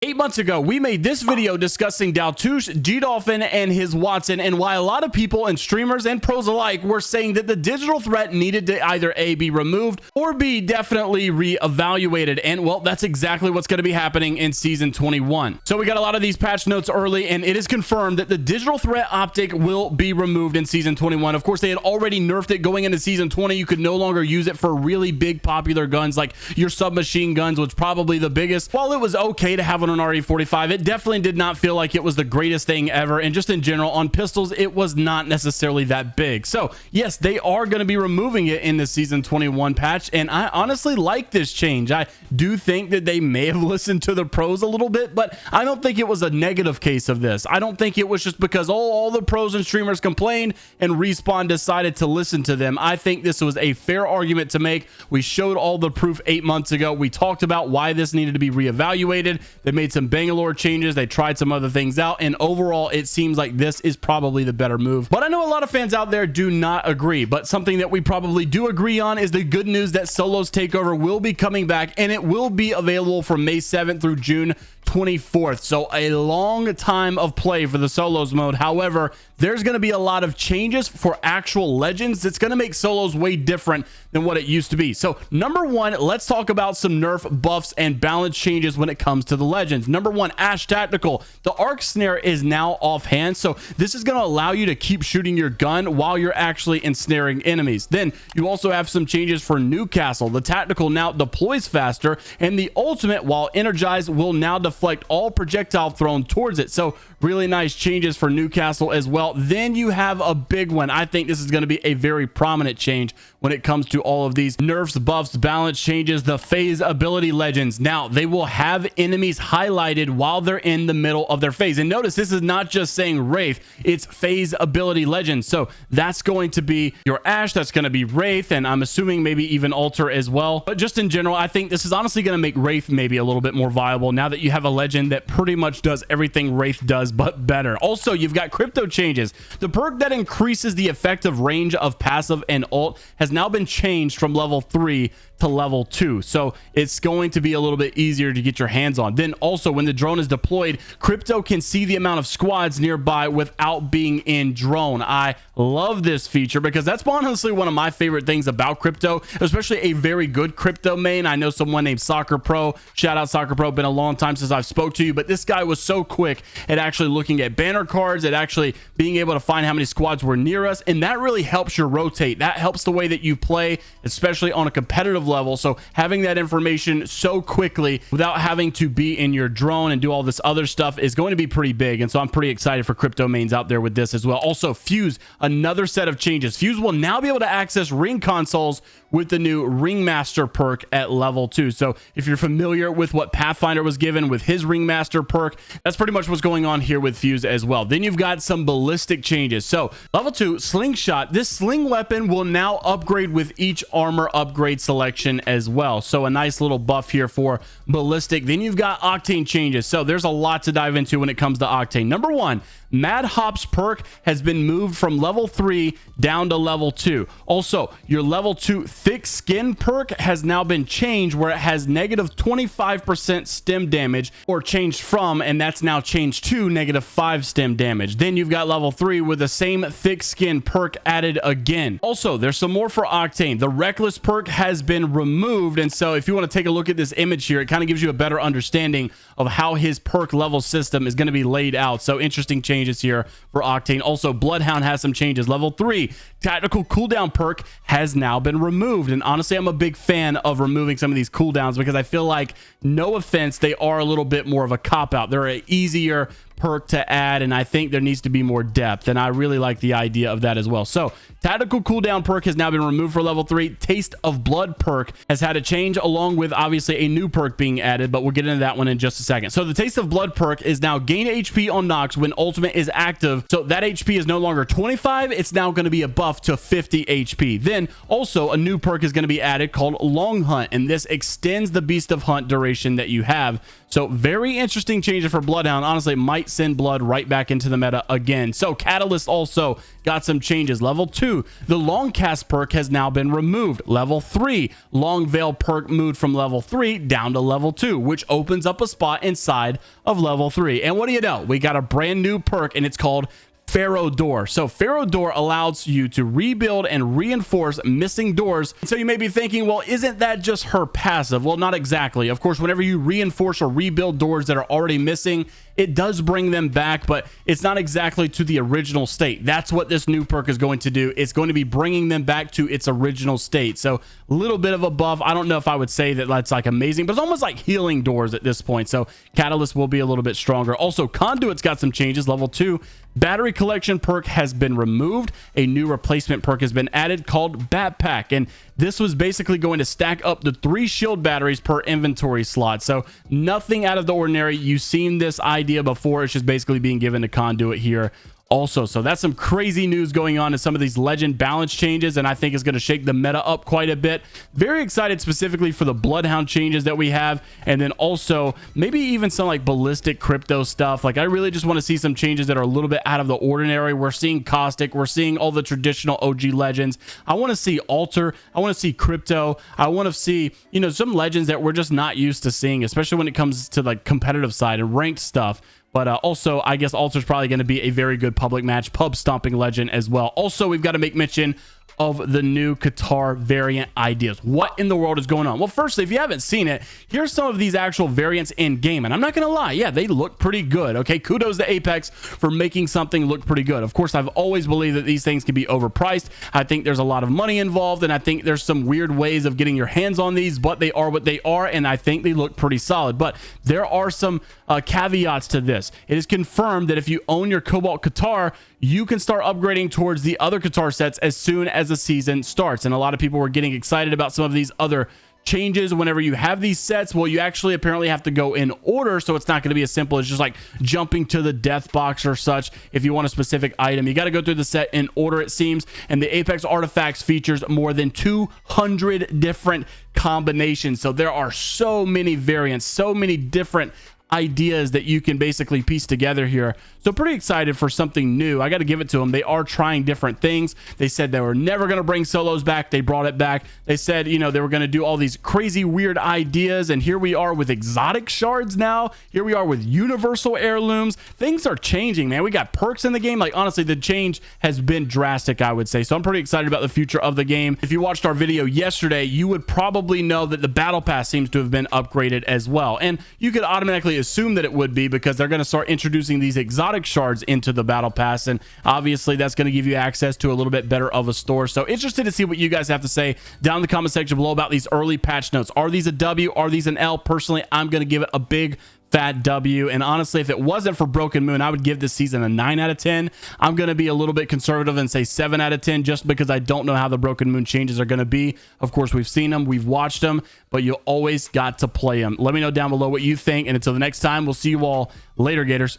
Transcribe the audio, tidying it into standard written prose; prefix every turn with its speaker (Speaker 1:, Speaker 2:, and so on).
Speaker 1: 8 months ago, we made this video discussing Daltouche, G-Dolphin, and his Watson, and why a lot of people and streamers and pros alike were saying that the digital threat needed to either A, be removed, or B, definitely re-evaluated. And well, that's exactly what's going to be happening in Season 21. So we got a lot of these patch notes early, and it is confirmed that the digital threat optic will be removed in Season 21. Of course, they had already nerfed it going into Season 20. You could no longer use it for really big popular guns like your submachine guns, which probably the biggest. While it was okay to have an RE45, it definitely did not feel like it was the greatest thing ever, and just in general on pistols it was not necessarily that big. So yes, they are going to be removing it in the Season 21 patch, and I honestly like this change. I do think that they may have listened to the pros a little bit, but I don't think it was a negative case of this. I don't think it was just because all the pros and streamers complained and Respawn decided to listen to them. I think this was a fair argument to make. We showed all the proof 8 months ago. We talked about why this needed to be reevaluated. They made some Bangalore changes. They tried some other things out, and overall it seems like this is probably the better move. But I know a lot of fans out there do not agree, but something that we probably do agree on is the good news that Solos Takeover will be coming back, and it will be available from May 7th through June 24th. So a long time of play for the solos mode. However, there's going to be a lot of changes for actual legends. It's going to make solos way different than what it used to be. So number one, let's talk about some nerf buffs and balance changes when it comes to the legends. Number one, Ash Tactical. The arc snare is now offhand, so this is going to allow you to keep shooting your gun while you're actually ensnaring enemies. Then you also have some changes for Newcastle. The tactical now deploys faster, and the ultimate, while energized, will now deflect all projectile thrown towards it. So really nice changes for Newcastle as well. Then you have a big one. I think this is going to be a very prominent change when it comes to all of these nerfs, buffs, balance changes. The phase ability legends, now they will have enemies highlighted while they're in the middle of their phase. And notice this is not just saying Wraith, it's phase ability legends. So that's going to be your Ash, that's going to be Wraith, and I'm assuming maybe even Alter as well. But just in general, I think this is honestly going to make Wraith maybe a little bit more viable now that you have a legend that pretty much does everything Wraith does but better. Also, you've got crypto changes. The perk that increases the effective range of passive and ult has now been changed from level 3 to level 2, so it's going to be a little bit easier to get your hands on. Then also, when the drone is deployed, crypto can see the amount of squads nearby without being in drone. I love this feature because that's honestly one of my favorite things about crypto, especially a very good crypto main. I know someone named Soccer Pro. Shout out Soccer Pro. Been a long time since I've spoke to you, but this guy was so quick at actually looking at banner cards, at actually being able to find how many squads were near us, and that really helps your rotate. That helps the way that you play, especially on a competitive level. So having that information so quickly without having to be in your drone and do all this other stuff is going to be pretty big, and so I'm pretty excited for crypto mains out there with this as well. Also, Fuse, another set of changes. Fuse will now be able to access ring consoles with the new Ringmaster perk at level 2. So if you're familiar with what Pathfinder was given with his Ringmaster perk, that's pretty much what's going on here with Fuse as well. Then you've got some ballistic changes. So level 2, Slingshot. This sling weapon will now upgrade with each armor upgrade selection as well. So a nice little buff here for ballistic. Then you've got Octane changes. So there's a lot to dive into when it comes to Octane. Number one, Mad Hop's perk has been moved from level 3 down to level 2. Also, your level 2 Thick Skin perk has now been changed, where it has negative 25% stim damage, or changed from, and that's now changed to negative 5 stim damage. Then you've got level 3 with the same Thick Skin perk added again. Also, there's some more for Octane. The Reckless perk has been removed, and so if you want to take a look at this image here, it kind of gives you a better understanding of how his perk level system is going to be laid out. So interesting changes here for Octane. Also, Bloodhound has some changes. Level 3 tactical cooldown perk has now been removed, and honestly, I'm a big fan of removing some of these cooldowns because I feel like, no offense, they are a little bit more of a cop-out. They're an easier perk to add, and I think there needs to be more depth, and I really like the idea of that as well. So tactical cooldown perk has now been removed for level 3. Taste of Blood perk has had a change, along with obviously a new perk being added, but we'll get into that one in just a second. So the Taste of Blood perk is now gain HP on knocks when ultimate is active. So that HP is no longer 25, it's now going to be a buff to 50 HP. Then also a new perk is going to be added called Long Hunt, and this extends the Beast of Hunt duration that you have. So very interesting changes for Bloodhound. Honestly, it might send Blood right back into the meta again. So Catalyst also got some changes. Level 2, the Long Cast perk has now been removed. Level 3, Long Veil perk moved from level 3 down to level 2, which opens up a spot inside of level 3. And what do you know? We got a brand new perk, and it's called Pharaoh Door. So Pharaoh Door allows you to rebuild and reinforce missing doors. So you may be thinking, well, isn't that just her passive? Well, not exactly. Of course, whenever you reinforce or rebuild doors that are already missing, it does bring them back, but it's not exactly to the original state. That's what this new perk is going to do. It's going to be bringing them back to its original state. So a little bit of a buff. I don't know if I would say that that's like amazing, but it's almost like healing doors at this point. So Catalyst will be a little bit stronger. Also, Conduit's got some changes. Level 2, Battery Collection perk has been removed. A new replacement perk has been added called Backpack, and this was basically going to stack up the 3 shield batteries per inventory slot. So nothing out of the ordinary. You've seen this idea before. It's just basically being given to Conduit here also. So that's some crazy news going on in some of these legend balance changes, and I think it's going to shake the meta up quite a bit. Very excited specifically for the Bloodhound changes that we have, and then also maybe even some like ballistic crypto stuff. Like I really just want to see some changes that are a little bit out of the ordinary. We're seeing Caustic, we're seeing all the traditional OG legends. I want to see Altar, I want to see crypto, I want to see, you know, some legends that we're just not used to seeing, especially when it comes to like competitive side and ranked stuff. But also, I guess Altar's probably going to be a very good public match, pub stomping legend as well. Also, we've got to make mention of the new Qatar variant ideas. What in the world is going on? Well, firstly, if you haven't seen it, here's some of these actual variants in game. And I'm not going to lie, yeah, they look pretty good. Okay, kudos to Apex for making something look pretty good. Of course, I've always believed that these things can be overpriced. I think there's a lot of money involved, and I think there's some weird ways of getting your hands on these, but they are what they are, and I think they look pretty solid. But there are some caveats to this. It is confirmed that if you own your Cobalt Qatar, you can start upgrading towards the other Qatar sets as soon as the season starts. And a lot of people were getting excited about some of these other changes. Whenever you have these sets, well, you actually apparently have to go in order, so it's not going to be as simple as just like jumping to the death box or such. If you want a specific item, you got to go through the set in order, it seems. And the Apex Artifacts features more than 200 different combinations, so there are so many variants, so many different ideas that you can basically piece together here. So pretty excited for something new. I got to give it to them. They are trying different things. They said they were never going to bring solos back. They brought it back. They said, you know, they were going to do all these crazy weird ideas, and here we are with exotic shards now. Here we are with universal heirlooms. Things are changing, man. We got perks in the game. Like, honestly, the change has been drastic, I would say. So I'm pretty excited about the future of the game. If you watched our video yesterday, you would probably know that the battle pass seems to have been upgraded as well, and you could automatically assume that it would be, because they're going to start introducing these exotic shards into the battle pass, and obviously that's going to give you access to a little bit better of a store. So interested to see what you guys have to say down in the comment section below about these early patch notes. Are these a W? Are these an L? Personally, I'm going to give it a big fat W, and honestly, if it wasn't for Broken Moon, I would give this season a 9 out of 10. I'm going to be a little bit conservative and say 7 out of 10, just because I don't know how the Broken Moon changes are going to be. Of course, we've seen them, we've watched them, but you always got to play them. Let me know down below what you think, and until the next time, we'll see you all later, Gators.